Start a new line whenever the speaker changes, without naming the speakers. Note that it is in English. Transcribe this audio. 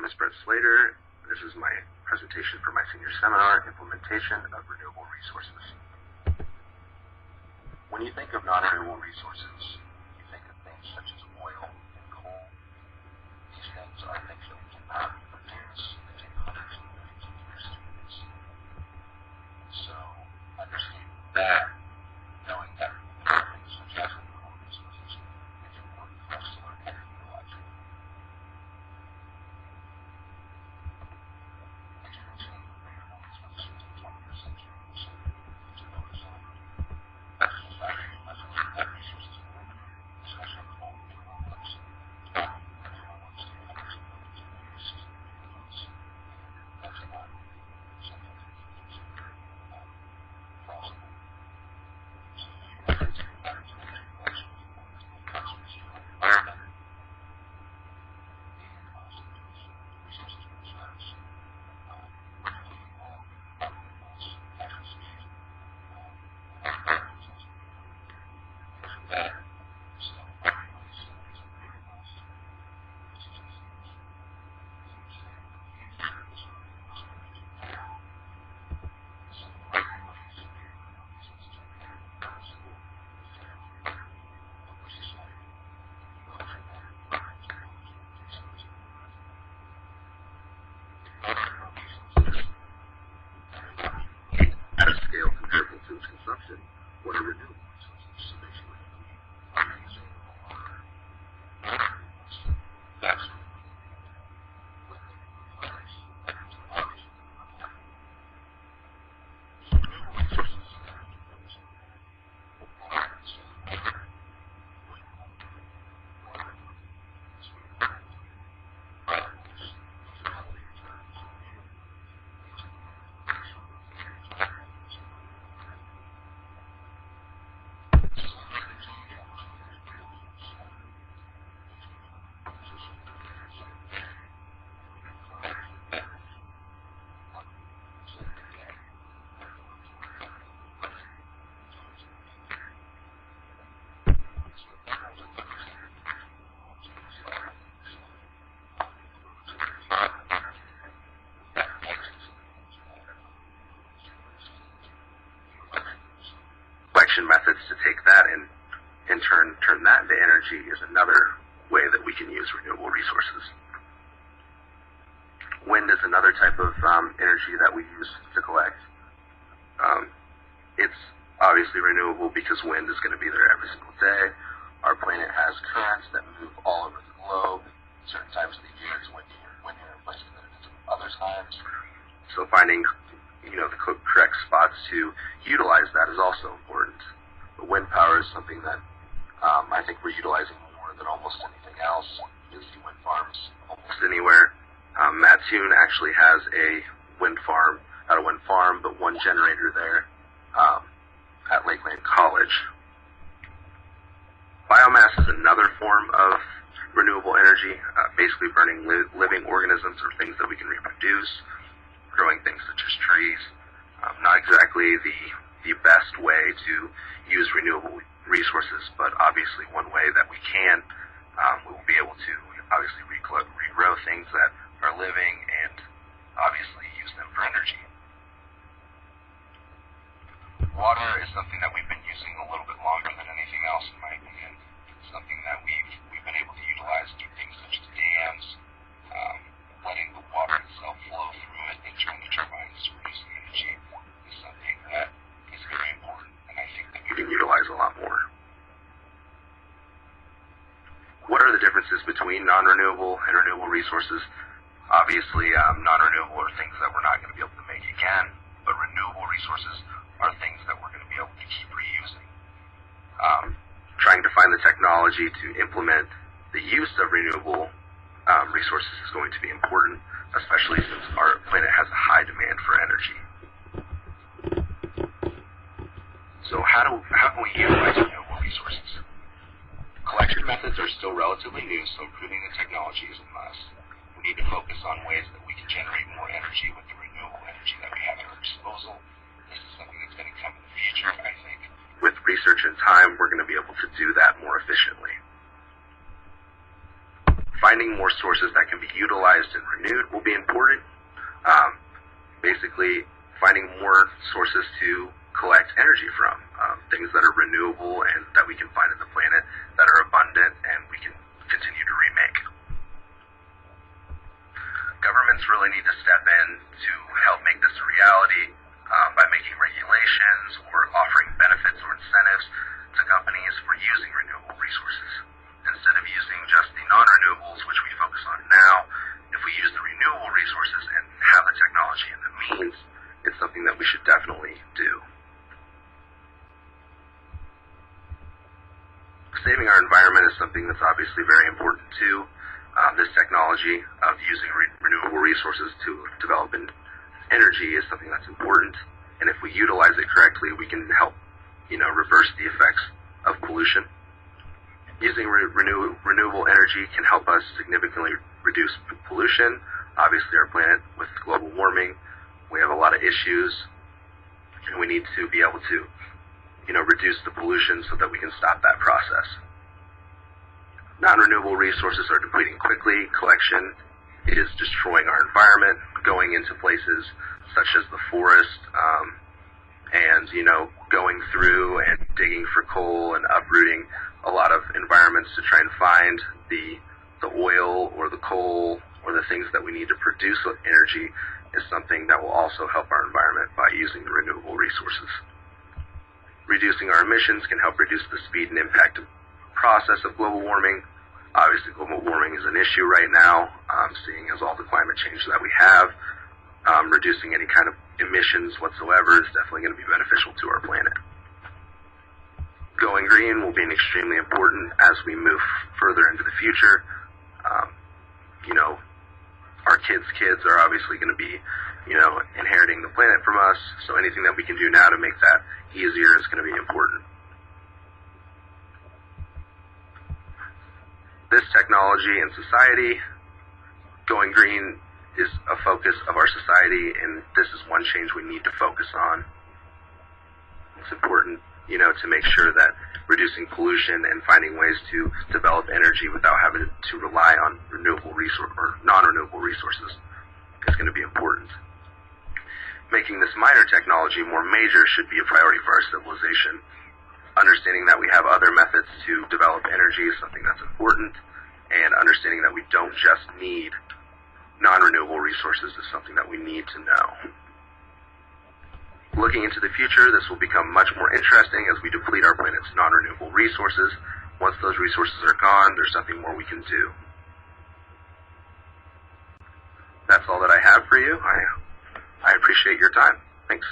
name is Brett Slater. This is my presentation for my senior seminar, Implementation of Renewable Resources. When you think of non-renewable resources, you think of things such as oil and coal. These things are things that we can produce that take hundreds of millions of years to produce. So, understanding that, knowing that things such as renewable resources, it's important for us to learn how to utilize them. Introducing renewable resources in the 21st century is to focus on society lessons that resources are limited, especially coal and complex. Everyone wants to be first to use renewables, and that's not something that we can consider plausible. So methods and patterns of utilize renewables will conserve the environment and also use resources themselves. Looking at renewables, natural speed, environmental that so everybody's using renewables to just at a scale comparable to its consumption, what are renewable resources? So basically, we are using our non-renewables. That's with others. Obviously, so renewable resources are those environments, water, wind, water, those are all the terms of collection methods to take that and in turn that into energy is another way that we can use renewable resources. Wind is another type of energy that we use to collect. It's obviously renewable because wind is going to be there every single day. Our planet has currents that move all over the globe. Certain times of the year it's windier in places than it is other times. So finding the correct spots to utilize that is also important. But wind power is something that I think we're utilizing more than almost anything else. You can see wind farms almost anywhere. Mattoon actually has not a wind farm, but one generator there at Lakeland College. Biomass is another form of renewable energy, basically burning living organisms or things that we can reproduce, growing things such as trees. Not exactly the best way to use renewable resources, but obviously one way that we can. We will be able to obviously regrow things that are living and obviously use them for energy. Water is something that we've been using a little bit longer than anything else, in my opinion. It's something that we've been able to utilize through things such as dams, letting the water itself flow through it and turn the turbines to produce the energy is something that is very important, and I think that we can utilize a lot more. What are the differences between non-renewable and renewable resources? Obviously, non-renewable are things that we're not going to be able to make again, but renewable resources are things that we're going to be able to keep reusing. Trying to find the technology to implement the use of renewable resources is going to be important, especially since our planet has a high demand for energy. So how can we utilize renewable resources? Collection methods are still relatively new, so improving the technology is a must. We need to focus on ways that we can generate more energy with the renewable energy that we have at our disposal. This is something that's going to come in the future, I think. With research and time, we're going to be able to do that more efficiently. Finding more sources that can be utilized and renewed will be important. Basically, finding more sources to collect energy from, things that are renewable and that we can find in the planet that are abundant and we can continue to remake. Governments really need to step in to help make this a reality by making regulations or offering benefits or incentives to companies for using renewable resources. Instead of using just the non-renewables, which we focus on now, if we use the renewable resources and have the technology and the means, it's something that we should definitely do. Saving our environment is something that's obviously very important too. This technology of using renewable resources to develop energy is something that's important, and if we utilize it correctly, we can help, reverse the effects of pollution. Using renewable energy can help us significantly reduce pollution. Obviously, our planet, with global warming, we have a lot of issues, and we need to be able to, reduce the pollution so that we can stop that process. Non-renewable resources are depleting quickly. Collection is destroying our environment, going into places such as the forest, and, going through and digging for coal and uprooting a lot of environments to try and find the oil or the coal or the things that we need to produce with energy is something that will also help our environment by using the renewable resources. Reducing our emissions can help reduce the speed and impact of process of global warming. Obviously, global warming is an issue right now, seeing as all the climate change that we have. Reducing any kind of emissions whatsoever is definitely going to be beneficial to our planet. Going green will be extremely important as we move further into the future. Our kids are obviously going to be, inheriting the planet from us, so anything that we can do now to make that easier is going to be important. This technology and society, going green is a focus of our society, and this is one change we need to focus on. It's important, to make sure that reducing pollution and finding ways to develop energy without having to rely on renewable resource or non-renewable resources is going to be important. Making this minor technology more major should be a priority for our civilization. Understanding that we have other methods to develop energy is something that's important, and understanding that we don't just need non-renewable resources is something that we need to know. Looking into the future, this will become much more interesting as we deplete our planet's non-renewable resources. Once those resources are gone, there's nothing more we can do. That's all that I have for you. I appreciate your time. Thanks.